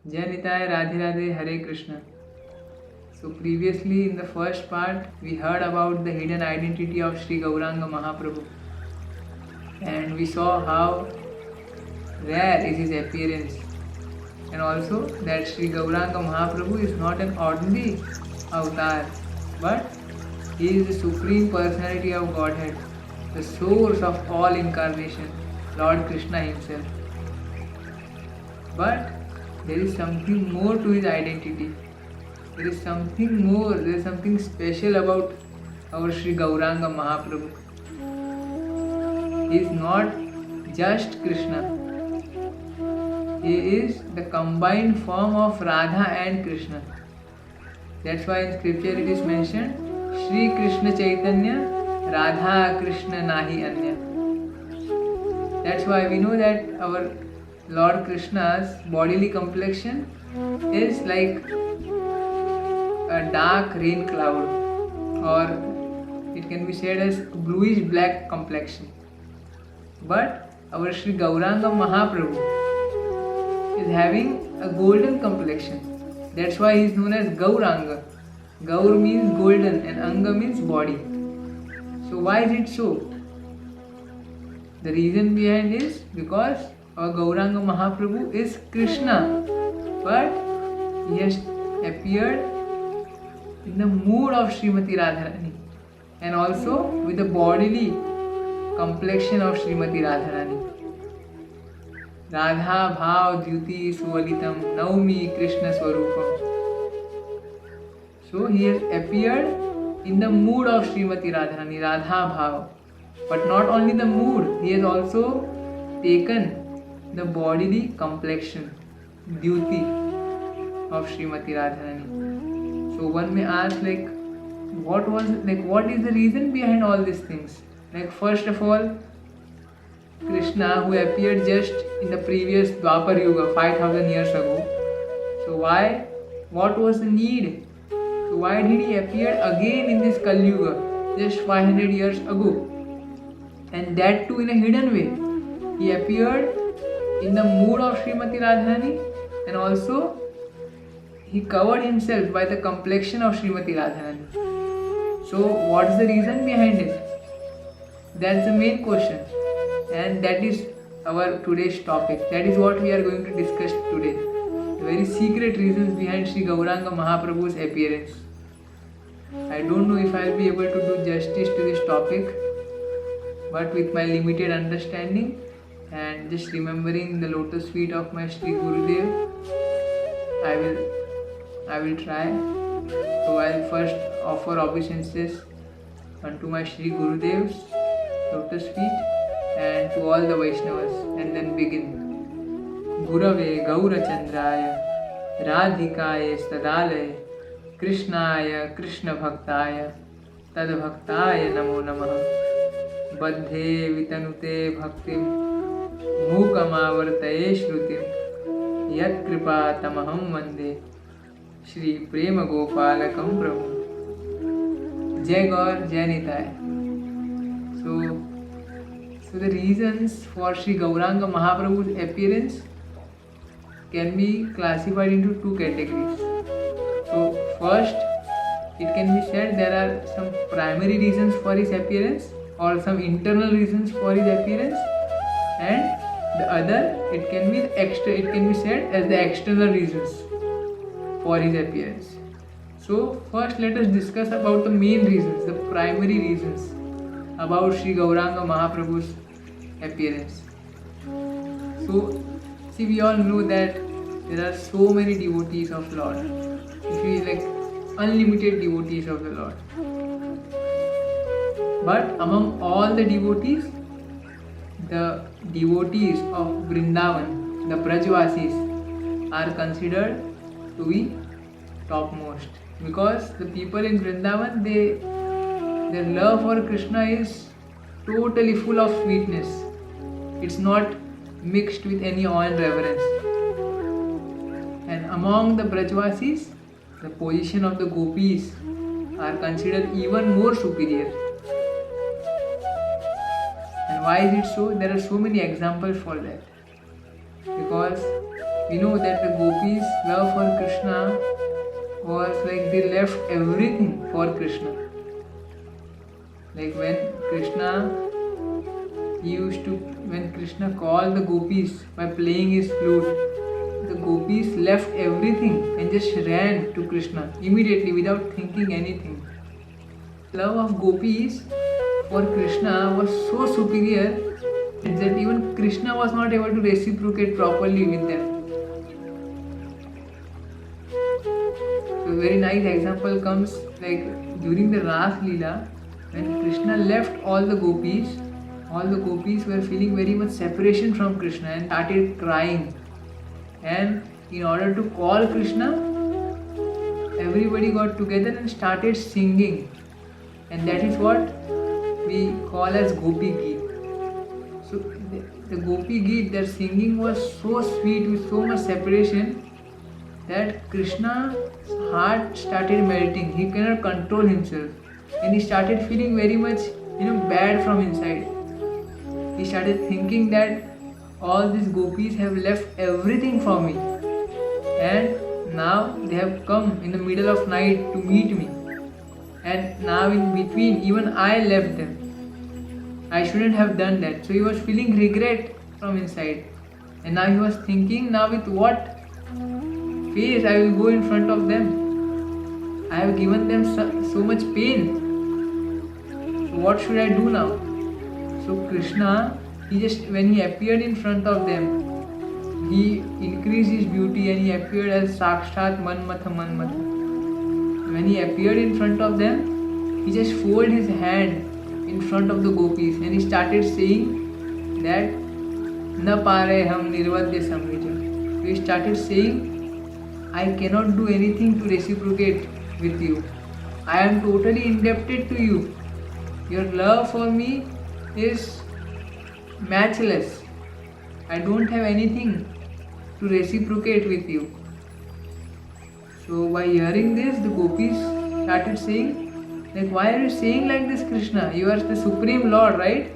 Jai Nitai, Radhe Radhe, Hare Krishna. So previously in the first part, we heard about the hidden identity of Sri Gauranga Mahaprabhu, and we saw how rare is his appearance, and also that Sri Gauranga Mahaprabhu is not an ordinary avatar, but he is the supreme personality of Godhead, the source of all incarnation, Lord Krishna himself. But there is something more to his identity. There is something more, there is something special about our Sri Gauranga Mahaprabhu. He is not just Krishna. He is the combined form of Radha and Krishna. That's why in scripture it is mentioned, Sri Krishna Chaitanya, Radha Krishna Nahi Anya. That's why we know that our Lord Krishna's bodily complexion is like a dark rain cloud, or it can be said as bluish black complexion. But our Sri Gauranga Mahaprabhu is having a golden complexion. That's why he is known as Gauranga. Gaur means golden and Anga means body. So why is it so? The reason behind is because our Gauranga Mahaprabhu is Krishna, but he has appeared in the mood of Srimati Radharani and also with the bodily complexion of Srimati Radharani. Radha Bhav Dyuti Svalitam Naumi Krishna Swarupam. So he has appeared in the mood of Srimati Radharani, Radha Bhav. But not only the mood, he has also taken the bodily complexion, duty of Srimati Radharani. So one may ask, what is the reason behind all these things? First of all, Krishna, who appeared just in the previous Dwapar Yuga 5000 years ago. So what was the need? So why did he appear again in this Kaliyuga just 500 years ago? And that too in a hidden way. He appeared in the mood of Srimati Radharani, and also he covered himself by the complexion of Srimati Radharani. So what is the reason behind it? That's the main question, and that is our today's topic. That is what we are going to discuss today. The very secret reasons behind Sri Gauranga Mahaprabhu's appearance. I don't know if I will be able to do justice to this topic, but with my limited understanding and just remembering the lotus feet of my Sri Gurudev, I will try. So I'll first offer obeisances unto my Sri Gurudev's lotus feet and to all the Vaishnavas, and then begin. Gurave Gaurachandraya Radhikaye Stadalaye Krishnaya Krishna Bhaktaya Tad Bhaktaya Namo Namaha Badhe Vitanute Bhaktim Mukamavartaye Shrutim Yat Kripa Tamaham Vande Shri Prema Gopalakam Prabhu. Jai Gaur, Jai Nitai. So the reasons for Sri Gauranga Mahaprabhu's appearance can be classified into two categories. So first, it can be said there are some primary reasons for his appearance or some internal reasons for his appearance, and the other it can be said as the external reasons for his appearance. So first let us discuss about the main reasons, the primary reasons about Sri Gauranga Mahaprabhu's appearance. So see, we all know that there are so many devotees of Lord. If we unlimited devotees of the Lord. But among all the devotees of Vrindavan, the Brajvasis, are considered to be topmost, because the people in Vrindavan, their love for Krishna is totally full of sweetness. It's not mixed with any awe and reverence. And among the Brajvasis, the position of the gopis are considered even more superior. And why is it so? There are so many examples for that. Because We know that the gopis' love for Krishna was like they left everything for Krishna. Like when Krishna called the gopis by playing his flute, the gopis left everything and just ran to Krishna immediately without thinking anything. Love of gopis for Krishna was so superior that even Krishna was not able to reciprocate properly with them. So a very nice example comes like during the Ras Leela, when Krishna left all the gopis were feeling very much separation from Krishna and started crying. And in order to call Krishna, everybody got together and started singing. And that is what we call as Gopi Geet. So the Gopi Geet, their singing was so sweet with so much separation that Krishna's heart started melting. He cannot control himself. And he started feeling very much bad from inside. He started thinking that all these gopis have left everything for me, and now they have come in the middle of night to meet me, and now in between even I left them. I shouldn't have done that. So he was feeling regret from inside, and now he was thinking, now with what face I will go in front of them. I have given them so much pain. So what should I do now? So Krishna, when he appeared in front of them, he increased his beauty and he appeared as Sakshat Manmatha Manmatha. When he appeared in front of them, he just folded his hand in front of the gopis and he started saying that Na pare ham nirvadya samvija. So he started saying, I cannot do anything to reciprocate with you. I am totally indebted to you. Your love for me is matchless. I don't have anything to reciprocate with you. So by hearing this, the gopis started saying, like, why are you saying like this, Krishna? You are the Supreme Lord, right?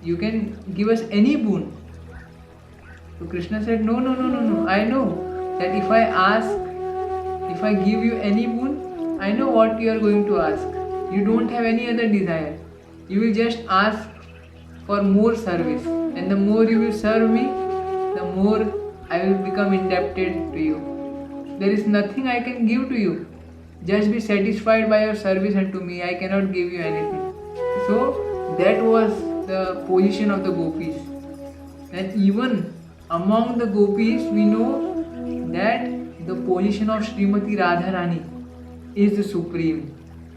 You can give us any boon. So Krishna said, no. I know that if I give you any boon, I know what you are going to ask. You don't have any other desire. You will just ask for more service, and the more you will serve me, the more I will become indebted to you. There is nothing I can give to you. Just be satisfied by your service unto me. I cannot give you anything. So that was the position of the gopis. And even among the gopis, we know that the position of Srimati Radharani is the supreme.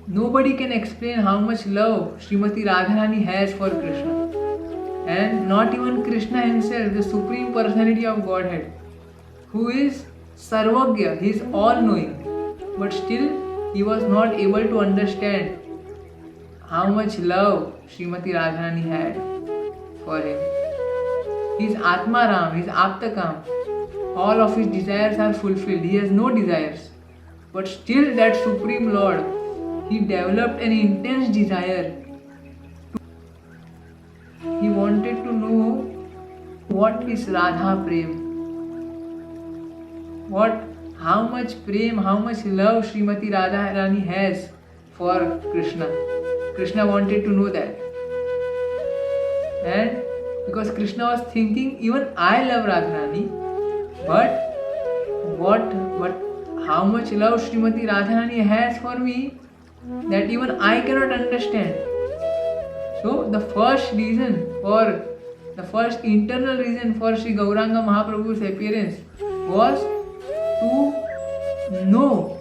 Nobody can explain how much love Srimati Radharani has for Krishna. And not even Krishna himself, the Supreme Personality of Godhead, who is Sarvagya, he is all-knowing. But still, he was not able to understand how much love Srimati Radharani had for him. He is Atmaram, he is Aptakam. All of his desires are fulfilled. He has no desires. But still that Supreme Lord, he developed an intense desire. He wanted to know what is Radha Prem. How much prem, how much love Srimati Radharani has for Krishna. Krishna wanted to know that. And because Krishna was thinking, even I love Radharani, but how much love Srimati Radharani has for me, that even I cannot understand. So the first internal reason for Sri Gauranga Mahaprabhu's appearance was to know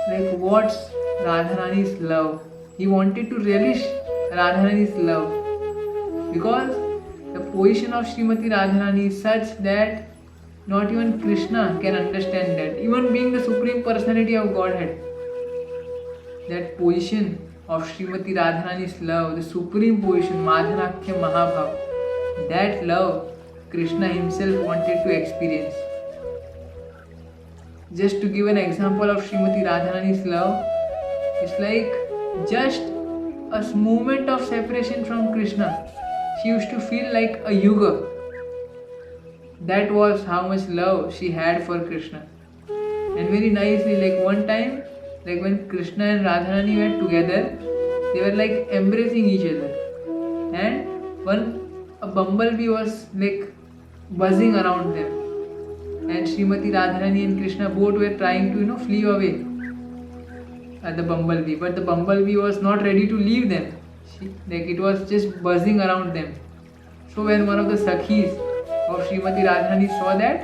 like what's Radharani's love. He wanted to relish Radharani's love, because the position of Srimati Radharani is such that not even Krishna can understand that. Even being the Supreme Personality of Godhead, that position of Srimati Radharani's love, the supreme position, Madhanakya Mahabhav, that love Krishna himself wanted to experience. Just to give an example of Srimati Radharani's love, it's like just a moment of separation from Krishna. She used to feel like a yuga. That was how much love she had for Krishna. And very nicely, like one time, like when Krishna and Radharani were together, they were like embracing each other. And a bumblebee was like buzzing around them. And Srimati Radharani and Krishna both were trying to, flee away at the bumblebee. But the bumblebee was not ready to leave them. It was just buzzing around them. So when one of the Sakhis of Srimati Radharani saw that,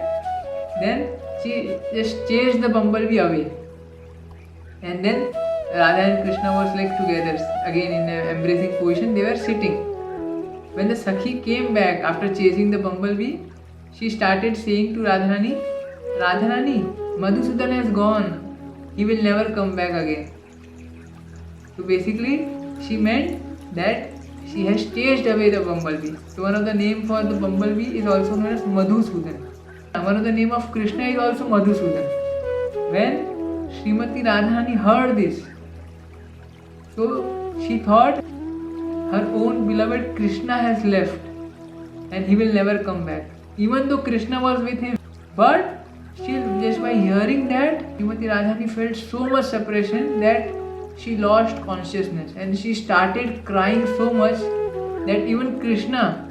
then she just chased the bumblebee away. And then Radha and Krishna was like together again in an embracing position. They were sitting. When the Sakhi came back after chasing the bumblebee, she started saying to Radharani, Radharani, Madhusudan has gone. He will never come back again. So basically, she meant that she has chased away the bumblebee. So one of the name for the bumblebee is also known as Madhusudan. One of the name of Krishna is also Madhusudan. When Srimati Radharani heard this, so she thought her own beloved Krishna has left and he will never come back. Even though Krishna was with him. But still, just by hearing that, Srimati Radharani felt so much separation that she lost consciousness and she started crying so much that even Krishna,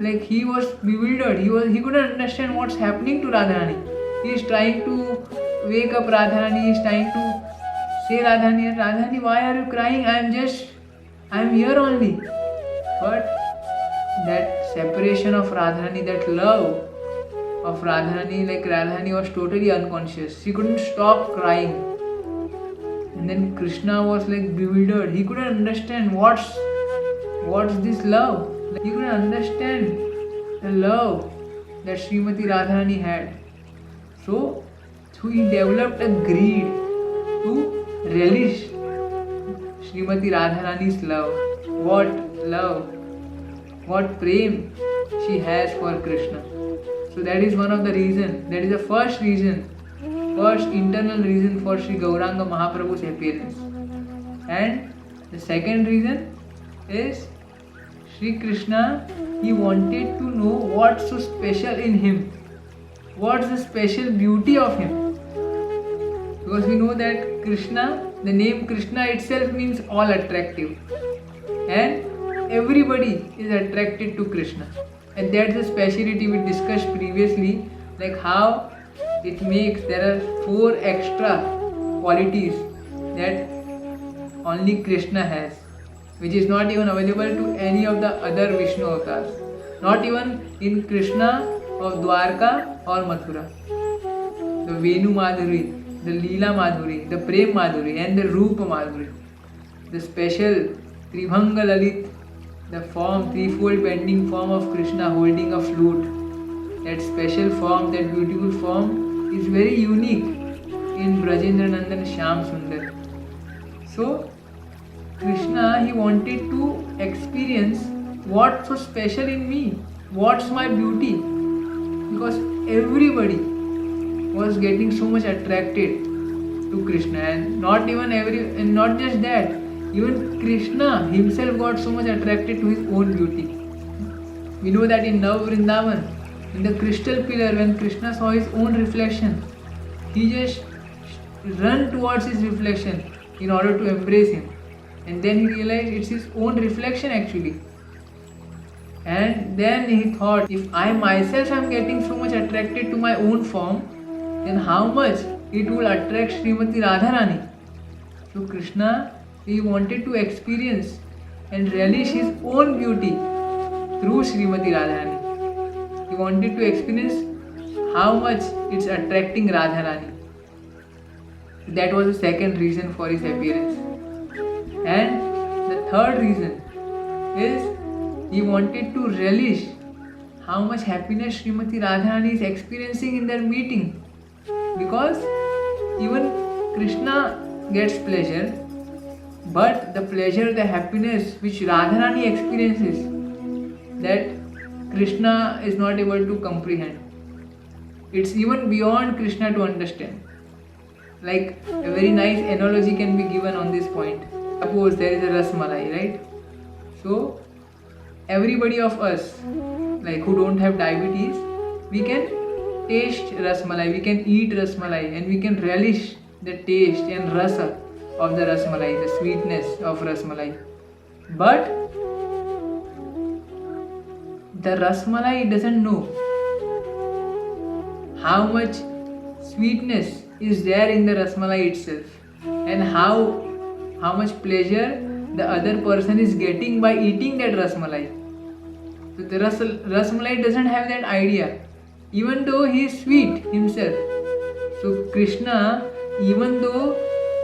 like he was bewildered. He couldn't understand what's happening to Radharani. He is trying to wake up Radharani. He is trying to say Radharani, why are you crying? I am here only. But that separation of Radharani, that love of Radharani, like Radharani was totally unconscious. She couldn't stop crying. And then Krishna was like bewildered. He couldn't understand what's this love. He couldn't understand the love that Srimati Radharani had. So he developed a greed to relish Srimati Radharani's love. What love, what prem she has for Krishna. So that is one of the reasons. That is the first reason, first internal reason for Sri Gauranga Mahaprabhu's appearance. And the second reason is Sri Krishna, he wanted to know what's so special in him. What's the special beauty of him? Because we know that Krishna, the name Krishna itself means all attractive. And everybody is attracted to Krishna. And that's the speciality we discussed previously, like how it makes, there are 4 extra qualities that only Krishna has, which is not even available to any of the other Vishnu avatars. Not even in Krishna of Dwarka or Mathura. The Venu Madhuri, the Leela Madhuri, the Prem Madhuri and the Rupa Madhuri. The special Tribhanga Lalit, the form, threefold bending form of Krishna holding a flute. That special form, that beautiful form is very unique in Brajendra Nandan Shyam Sundar. So Krishna, he wanted to experience what's so special in me, what's my beauty, because everybody was getting so much attracted to Krishna, and not just that, even Krishna himself got so much attracted to his own beauty. We know that in Nav Vrindavan, in the crystal pillar, when Krishna saw his own reflection, he just ran towards his reflection in order to embrace him. And then he realized it's his own reflection actually. And then he thought, if I myself am getting so much attracted to my own form, then how much it will attract Srimati Radharani. So Krishna, he wanted to experience and relish his own beauty through Srimati Radharani. He wanted to experience how much it's attracting Radharani. That was the second reason for his appearance. And the third reason is he wanted to relish how much happiness Srimati Radharani is experiencing in their meeting. Because even Krishna gets pleasure, but the pleasure, the happiness which Radharani experiences, that Krishna is not able to comprehend. It's even beyond Krishna to understand. Like a very nice analogy can be given on this point. Suppose there is a rasmalai, right? So everybody of us, like who don't have diabetes, we can taste rasmalai, we can eat rasmalai, and we can relish the taste and rasa of the rasmalai, the sweetness of rasmalai. But the rasmalai doesn't know how much sweetness is there in the rasmalai itself, and how much pleasure the other person is getting by eating that rasmalai. So the rasmalai doesn't have that idea, even though he is sweet himself. So Krishna, even though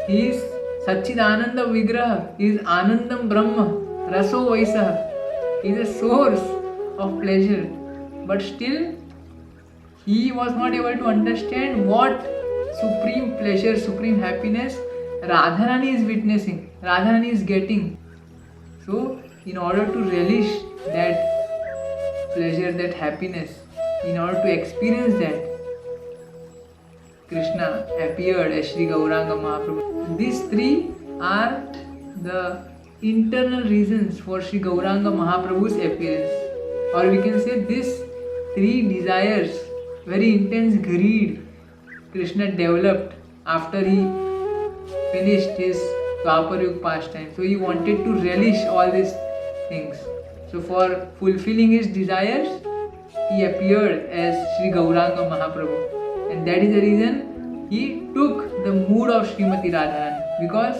he is Satchidananda Vigraha, he is Anandam Brahma, Raso Vaisaha, he is a source of pleasure, but still he was not able to understand what supreme pleasure, supreme happiness Radharani is witnessing, Radharani is getting. So in order to relish that pleasure, that happiness, in order to experience that, Krishna appeared as Sri Gauranga Mahaprabhu. These three are the internal reasons for Sri Gauranga Mahaprabhu's appearance. Or we can say these three desires, very intense greed, Krishna developed after he finished his Dwapar Yuga pastime. So he wanted to relish all these things. So for fulfilling his desires, he appeared as Sri Gauranga Mahaprabhu. And that is the reason he took the mood of Srimati Radharani, because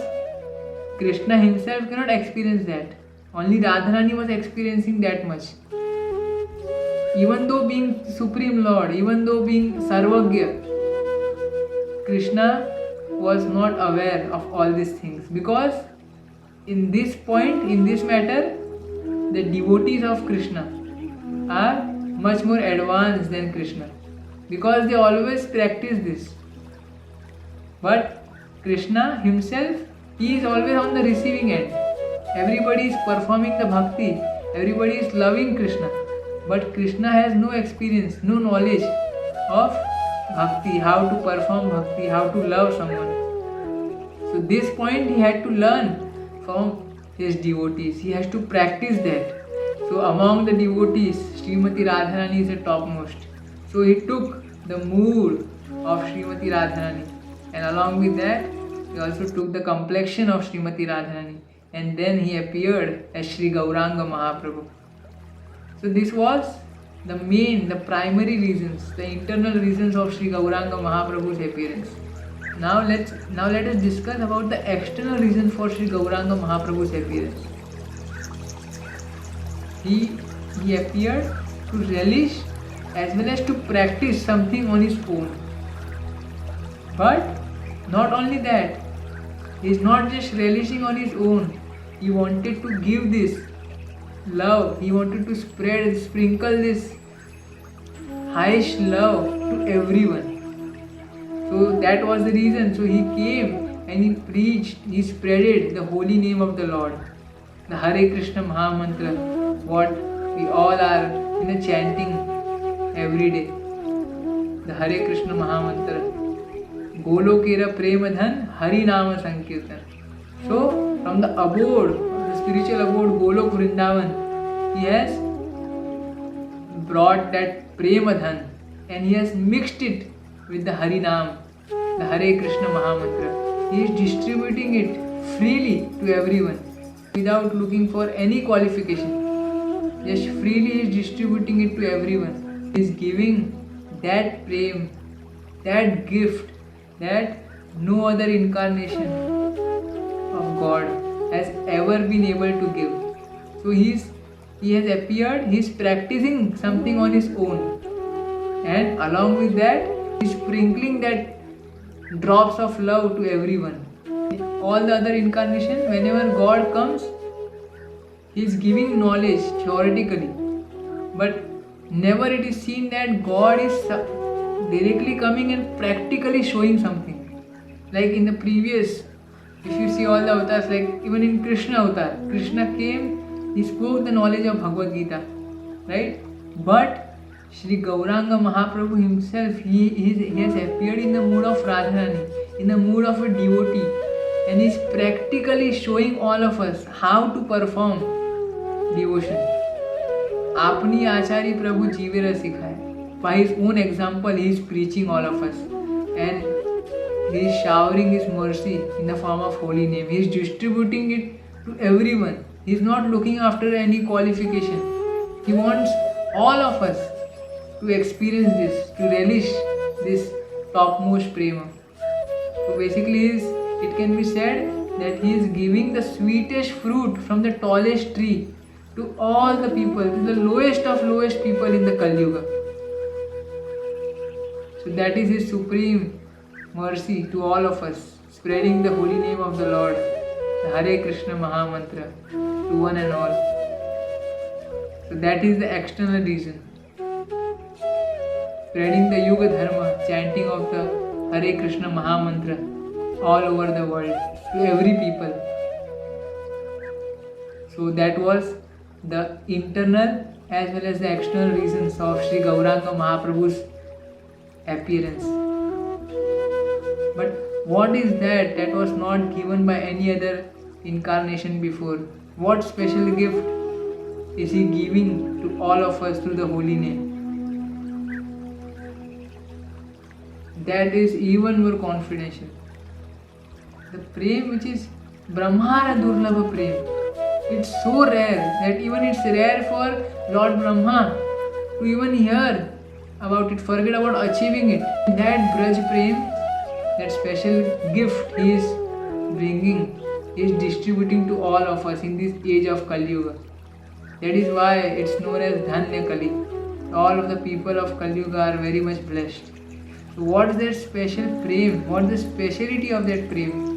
Krishna himself cannot experience that. Only Radharani was experiencing that much. Even though being Supreme Lord, even though being Sarvagya, Krishna was not aware of all these things, because in this point, in this matter, the devotees of Krishna are much more advanced than Krishna, because they always practice this. But Krishna himself, he is always on the receiving end. Everybody is performing the bhakti, everybody is loving Krishna, but Krishna has no experience, no knowledge of bhakti, how to perform bhakti, how to love someone. So this point he had to learn from his devotees, he has to practice that. So among the devotees, Srimati Radharani is the topmost. So he took the mood of Srimati Radharani, and along with that he also took the complexion of Srimati Radharani, and then he appeared as Sri Gauranga Mahaprabhu. So this was the main, the primary reasons, the internal reasons of Sri Gauranga Mahaprabhu's appearance. Now let us discuss about the external reason for Sri Gauranga Mahaprabhu's appearance. He appeared to relish as well as to practice something on his own. But not only that, he is not just relishing on his own, he wanted to give this love, he wanted to sprinkle this highest love to everyone. So that was the reason. So he came and he preached, he spreaded the holy name of the Lord, the Hare Krishna Mahamantra, what we all are chanting every day, the Hare Krishna Mahamantra. Golokera Premadhan Hari Nama Sankirtan. So from the abode, the spiritual abode Golok Vrindavan, he has brought that Premadhan and he has mixed it with the Harinam, the Hare Krishna Mahamantra. He is distributing it freely to everyone without looking for any qualification. Just freely he is distributing it to everyone. He is giving that prem, that gift that no other incarnation of God has ever been able to give. So he has appeared, he is practicing something on his own, and along with that he is sprinkling that drops of love to everyone. All the other incarnation, whenever God comes, he is giving knowledge theoretically, but never it is seen that God is directly coming and practically showing something. Like in the previous, if you see all the avatars, like even in Krishna avatar, Krishna came, he spoke the knowledge of Bhagavad Gita, right? But Sri Gauranga Mahaprabhu himself, he has appeared in the mood of Radharani, in the mood of a devotee, and he is practically showing all of us how to perform devotion. आपनी आचार्य प्रभु जीवेरा सिखाए. By his own example, he is preaching all of us. And he is showering his mercy in the form of holy name. He is distributing it to everyone. He is not looking after any qualification. He wants all of us to experience this, to relish this topmost prema. So basically, it can be said that he is giving the sweetest fruit from the tallest tree to all the people, to the lowest of lowest people in the Kaliyuga. So that is his supreme mercy to all of us, spreading the holy name of the Lord, the Hare Krishna Mahamantra, to one and all. So that is the external reason. Spreading the Yuga Dharma, chanting of the Hare Krishna Mahamantra all over the world, to every people. So that was the internal as well as the external reasons of Sri Gauranga Mahaprabhu's appearance. But what is that was not given by any other incarnation before? What special gift is he giving to all of us through the holy name? That is even more confidential. The prem which is Brahmara Durlabha prem. It's so rare that even it's rare for Lord Brahma to even hear about it, forget about achieving it. That Braj prem, that special gift he is bringing, he is distributing to all of us in this age of Kaliyuga. That is why it's known as Dhanya Kali. All of the people of Kaliyuga are very much blessed. So what is that special prem? What is the speciality of that prem?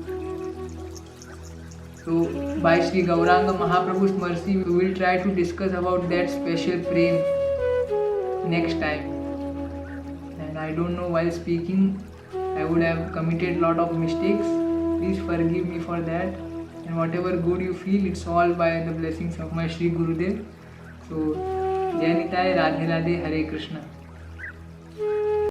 So by Sri Gauranga Mahaprabhu's mercy, we will try to discuss about that special prem next time. And I don't know, while speaking, I would have committed lot of mistakes. Please forgive me for that. And whatever good you feel, it's all by the blessings of my Sri Gurudev. So, Jai Nitai, Radhe Radhe, Hare Krishna.